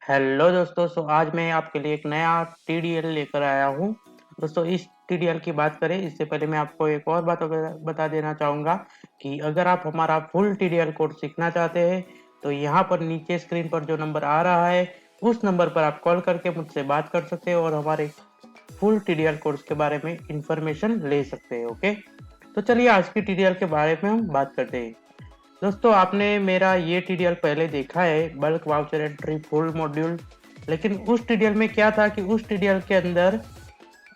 Hello दोस्तों, आज मैं आपके लिए एक नया टीडीएल लेकर आया हूँ। दोस्तों, इस टीडीएल की बात करें इससे पहले मैं आपको एक और बात बता देना चाहूँगा कि अगर आप हमारा फुल टीडीएल कोर्स सीखना चाहते हैं तो यहाँ पर नीचे स्क्रीन पर जो नंबर आ रहा है उस नंबर पर आप कॉल करके मुझसे बात कर सकते हैं और हमारे फुल टीडीएल कोर्स के बारे में इंफॉर्मेशन ले सकते हैं। ओके, तो चलिए आज की टीडीएल के बारे में हम बात करते हैं। दोस्तों, आपने मेरा ये टीडीएल पहले देखा है, bulk voucher entry full module. लेकिन उस टीडीएल में क्या था कि उस टीडीएल के अंदर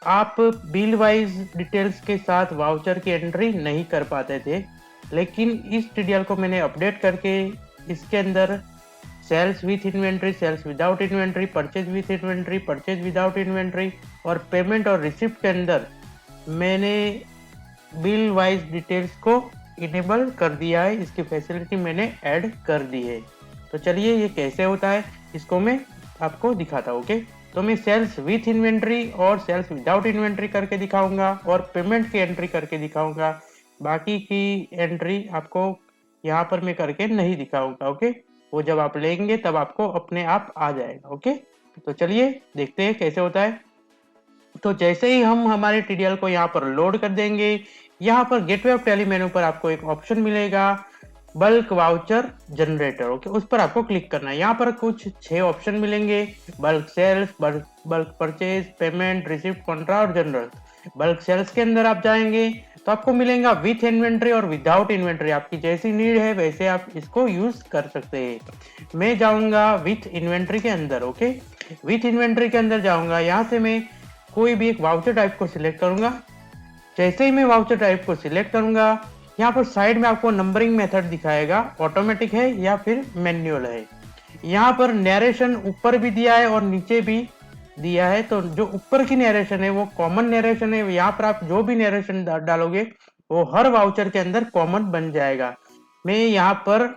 आप बिल वाइज डिटेल्स के साथ वाउचर की एंट्री नहीं कर पाते थे। लेकिन इस टीडीएल को मैंने अपडेट करके इसके अंदर sales with inventory, sales without inventory, purchase with inventory, purchase without inventory और पेमेंट और रिसिप्ट के अंदर मैंने बिल वाइज डिटेल्स को इनेबल कर दिया है। इसकी फैसिलिटी मैंने ऐड कर दी है। तो चलिए ये कैसे होता है इसको मैं आपको दिखाता हूँ। ओके, तो मैं सेल्स विथ इन्वेंट्री और सेल्स विदाउट इन्वेंट्री करके दिखाऊंगा और पेमेंट की एंट्री करके दिखाऊंगा। बाकी की एंट्री आपको यहाँ पर मैं करके नहीं दिखाऊंगा। ओके, वो जब आप लेंगे तब आपको अपने आप आ जाएगा। ओके, तो चलिए देखते हैं कैसे होता है। तो जैसे ही हम हमारे टीडीएल को यहाँ पर लोड कर देंगे, यहाँ पर गेटवे ऑफ टैली मेनू पर आपको एक ऑप्शन मिलेगा बल्क वाउचर जनरेटर। ओके, उस पर आपको क्लिक करना है। यहाँ पर कुछ 6 ऑप्शन मिलेंगे: bulk sales, bulk purchase, payment, receipt, contra और जनरल। बल्क सेल्स के अंदर आप जाएंगे तो आपको मिलेगा विथ इन्वेंट्री और विदाउट इन्वेंट्री। आपकी जैसी नीड है वैसे आप इसको यूज कर सकते हैं। मैं जाऊंगा विथ इन्वेंट्री के अंदर। ओके, विथ इन्वेंट्री के अंदर जाऊंगा, यहाँ से मैं कोई भी एक वाउचर टाइप को सिलेक्ट करूंगा। जैसे ही मैं वाउचर टाइप को सिलेक्ट करूंगा, यहाँ पर साइड में आपको नंबरिंग मेथड दिखाएगा, ऑटोमेटिक है या फिर मैन्युअल है। यहाँ पर नरेशन ऊपर भी दिया है और नीचे भी दिया है। तो जो ऊपर की नरेशन है वो कॉमन नरेशन है। यहाँ पर आप जो भी नरेशन डालोगे वो हर वाउचर के अंदर कॉमन बन जाएगा। मैं यहाँ पर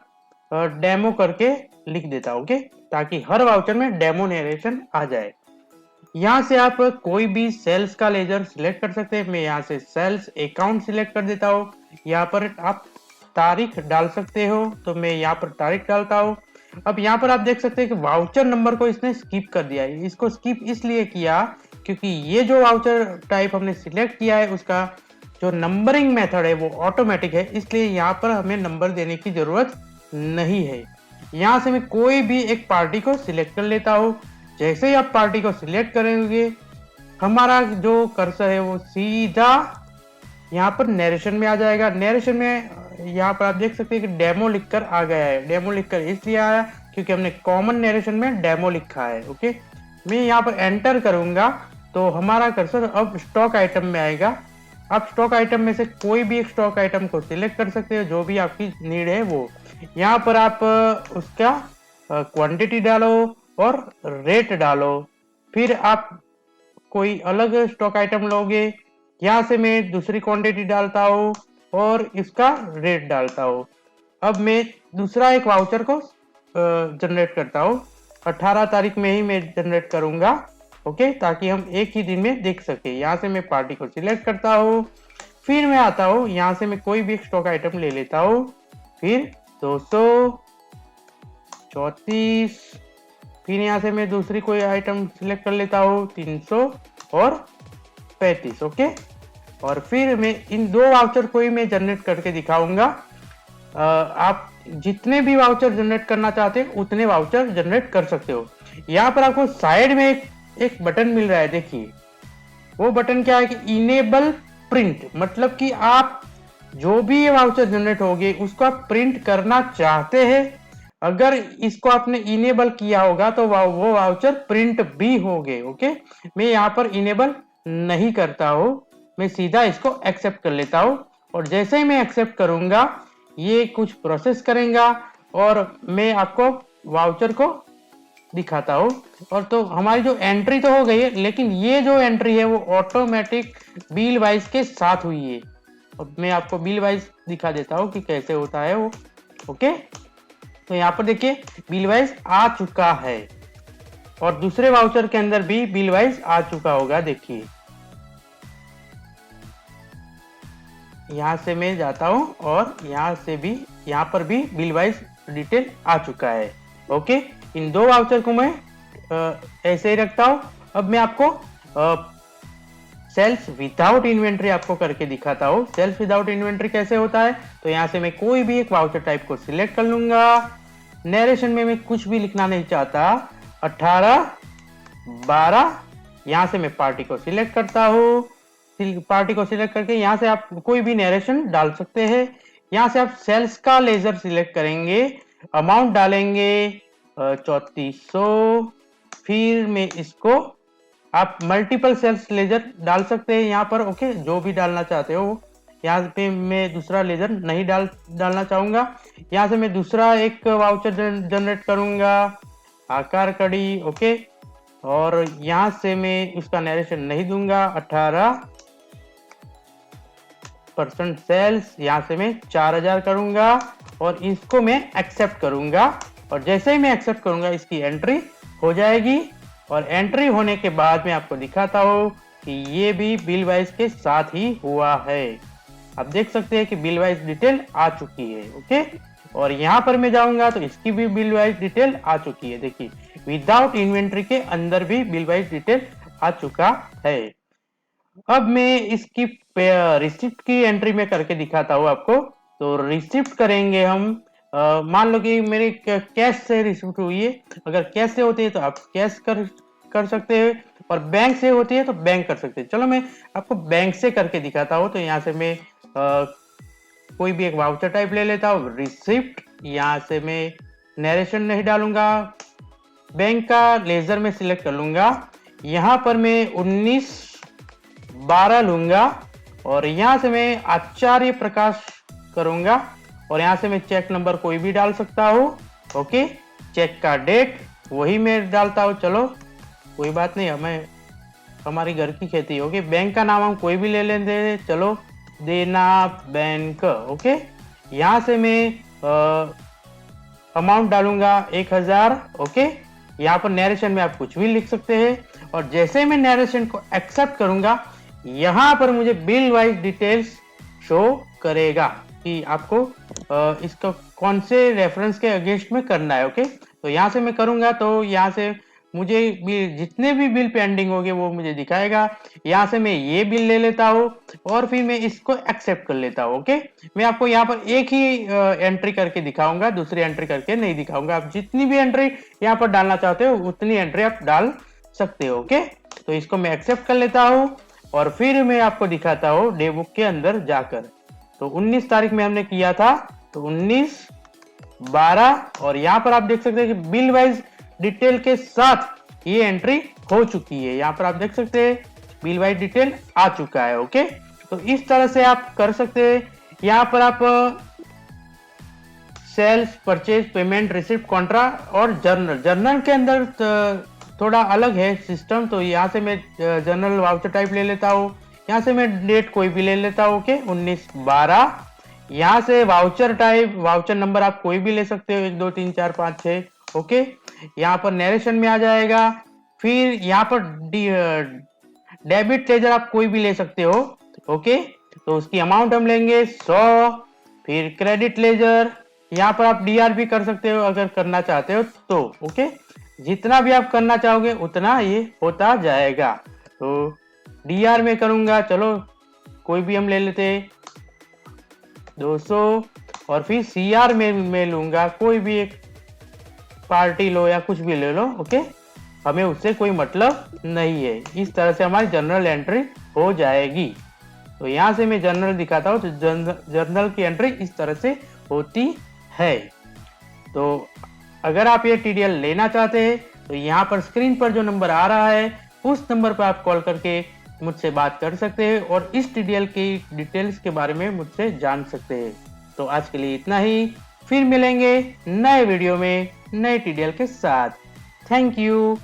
डेमो करके लिख देता हूँ, ओके, ताकि हर वाउचर में डेमो नरेशन आ जाए। यहाँ से आप कोई भी सेल्स का लेजर सिलेक्ट कर सकते हैं। मैं यहाँ से सेल्स अकाउंट सिलेक्ट कर देता हूँ। यहाँ पर आप तारीख डाल सकते हो, तो मैं यहाँ पर तारीख डालता हूँ। अब यहाँ पर आप देख सकते हैं कि वाउचर नंबर को इसने स्किप कर दिया है। इसको स्किप इसलिए किया क्योंकि ये जो वाउचर टाइप हमने सिलेक्ट किया है उसका जो नंबरिंग मेथड है वो ऑटोमेटिक है, इसलिए यहाँ पर हमें नंबर देने की जरूरत नहीं है। यहाँ से मैं कोई भी एक पार्टी को सिलेक्ट कर लेता हूँ। जैसे ही आप पार्टी को सिलेक्ट करेंगे, हमारा जो कर्सर है वो सीधा यहाँ पर नरेशन में आ जाएगा। नरेशन में यहाँ पर आप देख सकते हैं कि डेमो लिखकर आ गया है। डेमो लिखकर इसलिए आया क्योंकि हमने कॉमन नरेशन में डेमो लिखा है। ओके, मैं यहाँ पर एंटर करूंगा तो हमारा कर्सर अब स्टॉक आइटम में आएगा। आप स्टॉक आइटम में से कोई भी एक स्टॉक आइटम को सिलेक्ट कर सकते हो, जो भी आपकी नीड है वो। यहाँ पर आप उसका क्वांटिटी डालो और रेट डालो। फिर आप कोई अलग स्टॉक आइटम लोगे, यहाँ से मैं दूसरी क्वांटिटी डालता हूँ और इसका रेट डालता हूँ। अब मैं दूसरा एक वाउचर को जनरेट करता हूँ। 18 तारीख में ही मैं जनरेट करूंगा, ओके, ताकि हम एक ही दिन में देख सके। यहाँ से मैं पार्टी को सिलेक्ट करता हूँ, फिर मैं आता हूँ, यहाँ से मैं कोई भी एक स्टॉक आइटम ले लेता हूँ। फिर 234, फिर यहाँ से मैं दूसरी कोई आइटम सिलेक्ट कर लेता हूँ, 300 और 35। ओके, और फिर मैं इन दो वाउचर को ही मैं जनरेट करके दिखाऊंगा। आप जितने भी वाउचर जनरेट करना चाहते हैं उतने वाउचर जनरेट कर सकते हो। यहाँ पर आपको साइड में एक बटन मिल रहा है, देखिए वो बटन क्या है कि इनेबल प्रिंट। मतलब कि आप जो भी ये वाउचर जनरेट होगे उसको आप प्रिंट करना चाहते हैं, अगर इसको आपने इनेबल किया होगा तो वो वाउचर प्रिंट भी होंगे। ओके, मैं यहाँ पर इनेबल नहीं करता हूँ, मैं सीधा इसको एक्सेप्ट कर लेता हूँ। और जैसे ही मैं एक्सेप्ट करूंगा ये कुछ प्रोसेस करेगा और मैं आपको वाउचर को दिखाता हूँ। और तो हमारी जो एंट्री तो हो गई है, लेकिन ये जो एंट्री है वो ऑटोमेटिक बिल वाइज के साथ हुई है। अब मैं आपको बिल वाइज दिखा देता हूँ कि कैसे होता है वो। ओके, तो यहाँ पर देखिए बिल वाइज आ चुका है और दूसरे वाउचर के अंदर भी बिल वाइज आ चुका होगा। देखिए यहाँ से मैं जाता हूँ और यहाँ से भी, यहाँ पर भी बिल वाइज डिटेल आ चुका है। ओके, इन दो वाउचर को मैं ऐसे ही रखता हूँ। अब मैं आपको सेल्स विदाउट इन्वेंट्री आपको करके दिखाता हूँ। सेल्स विदाउट इन्वेंट्री कैसे होता है, तो यहाँ से मैं कोई भी एक वाउचर टाइप को सिलेक्ट कर लूंगा। नरेशन में मैं कुछ भी लिखना नहीं चाहता, 18 12, यहाँ से मैं पार्टी को सिलेक्ट करता हूँ। पार्टी को सिलेक्ट करके यहाँ से आप कोई भी नरेशन डाल सकते हैं। यहाँ से आप सेल्स का लेजर सिलेक्ट करेंगे, अमाउंट डालेंगे 3400, फिर मैं इसको आप मल्टीपल सेल्स लेजर डाल सकते हैं यहाँ पर। ओके, जो भी डालना चाहते हो। यहाँ पे मैं दूसरा लेजर नहीं डालना चाहूंगा। यहाँ से मैं दूसरा एक वाउचर जनरेट करूंगा, आकार कड़ी। ओके, और यहाँ से मैं उसका नरेशन नहीं दूंगा, 18% सेल्स, यहाँ से मैं 4000 करूंगा और इसको मैं एक्सेप्ट करूंगा। और जैसे ही मैं एक्सेप्ट करूंगा इसकी एंट्री हो जाएगी। और एंट्री होने के बाद मैं आपको दिखाता हूँ कि ये भी बिल वाइज के साथ ही हुआ है। आप देख सकते हैं कि बिल वाइज डिटेल आ चुकी है। ओके, और यहाँ पर मैं जाऊंगा तो इसकी भी बिल वाइज डिटेल आ चुकी है। देखिए, विदाउट इन्वेंट्री के अंदर भी बिल वाइज डिटेल आ चुका है। अब मैं इसकी रिसिप्ट की एंट्री में करके दिखाता हूँ आपको। तो रिसिप्ट करेंगे हम। मान लो कि मेरे कैश से रिसिप्ट हुई है। अगर कैश से होती है तो आप कैश कर सकते हैं, और बैंक से होती है तो बैंक कर सकते हैं। चलो मैं आपको बैंक से करके दिखाता हूँ। तो यहाँ से मैं कोई भी एक वाउचर टाइप ले लेता हूँ, रिसिप्ट। यहाँ से मैं नरेशन नहीं डालूंगा, बैंक का लेजर में सिलेक्ट कर लूंगा। यहाँ पर मैं 19/12 लूंगा और यहाँ से मैं आचार्य प्रकाश करूंगा। और यहाँ से मैं चेक नंबर कोई भी डाल सकता हूँ। ओके, चेक का डेट वही मैं डालता हूँ। चलो कोई बात नहीं, हमें हमारी घर की खेती। ओके, बैंक का नाम हम कोई भी ले लेंगे। चलो, देना बैंक। ओके, यहाँ से मैं अमाउंट डालूंगा 1000। ओके, यहाँ पर नरेशन में आप कुछ भी लिख सकते हैं। और जैसे मैं नरेशन को एक्सेप्ट करूंगा, यहाँ पर मुझे बिल वाइज डिटेल्स शो करेगा कि आपको इसको कौन से रेफरेंस के अगेंस्ट में करना है। ओके, तो यहाँ से मैं करूंगा तो यहाँ से मुझे जितने भी बिल पेंडिंग होंगे वो मुझे दिखाएगा। यहाँ से मैं ये बिल ले लेता हूँ और फिर मैं इसको एक्सेप्ट कर लेता हूँ। ओके, मैं आपको यहाँ पर एक ही एंट्री करके दिखाऊंगा, दूसरी एंट्री करके नहीं दिखाऊंगा। आप जितनी भी एंट्री यहाँ पर डालना चाहते हो उतनी एंट्री आप डाल सकते हो। ओके, तो इसको मैं एक्सेप्ट कर लेता हूँ और फिर मैं आपको दिखाता हूँ डे बुक के अंदर जाकर। तो 19 तारीख में हमने किया था, तो 19/12, और यहाँ पर आप देख सकते हैं कि बिल वाइज डिटेल के साथ ये एंट्री हो चुकी है। यहाँ पर आप देख सकते हैं बिल वाइज डिटेल आ चुका है। ओके, तो इस तरह से आप कर सकते हैं। यहाँ पर आप sales, purchase, payment, receipt, contra और जर्नल के अंदर थोड़ा अलग है सिस्टम। तो यहाँ से मैं जर्नल वाउचर टाइप ले लेता हूँ। यहाँ से मैं डेट कोई भी ले लेता हूँ। ओके, 19/12। यहाँ से वाउचर टाइप, वाउचर नंबर आप कोई भी ले सकते हो, 1 2 3 4 5 6। ओके, यहाँ पर नरेशन में आ जाएगा। फिर यहाँ पर डेबिट लेजर आप कोई भी ले सकते हो। ओके, तो उसकी अमाउंट हम लेंगे 100। फिर क्रेडिट लेजर, यहाँ पर आप डीआर भी कर सकते हो अगर करना चाहते हो तो। ओके, जितना भी आप करना चाहोगे उतना ये होता जाएगा। तो डीआर में करूंगा, चलो कोई भी हम ले लेते 200। और फिर सीआर में लूंगा, कोई भी एक पार्टी लो या कुछ भी ले लो। ओके, हमें उससे कोई मतलब नहीं है। इस तरह से हमारी जर्नल एंट्री हो जाएगी। तो यहाँ से मैं जर्नल दिखाता हूँ। तो जर्नल की एंट्री इस तरह से होती है। तो अगर आप ये टीडीएल लेना चाहते हैं तो यहाँ पर स्क्रीन पर जो नंबर आ रहा है उस नंबर पर आप कॉल करके मुझसे बात कर सकते हैं और इस टीडीएल की डिटेल्स के बारे में मुझसे जान सकते हैं। तो आज के लिए इतना ही, फिर मिलेंगे नए वीडियो में नए टीडीएल के साथ। Thank you.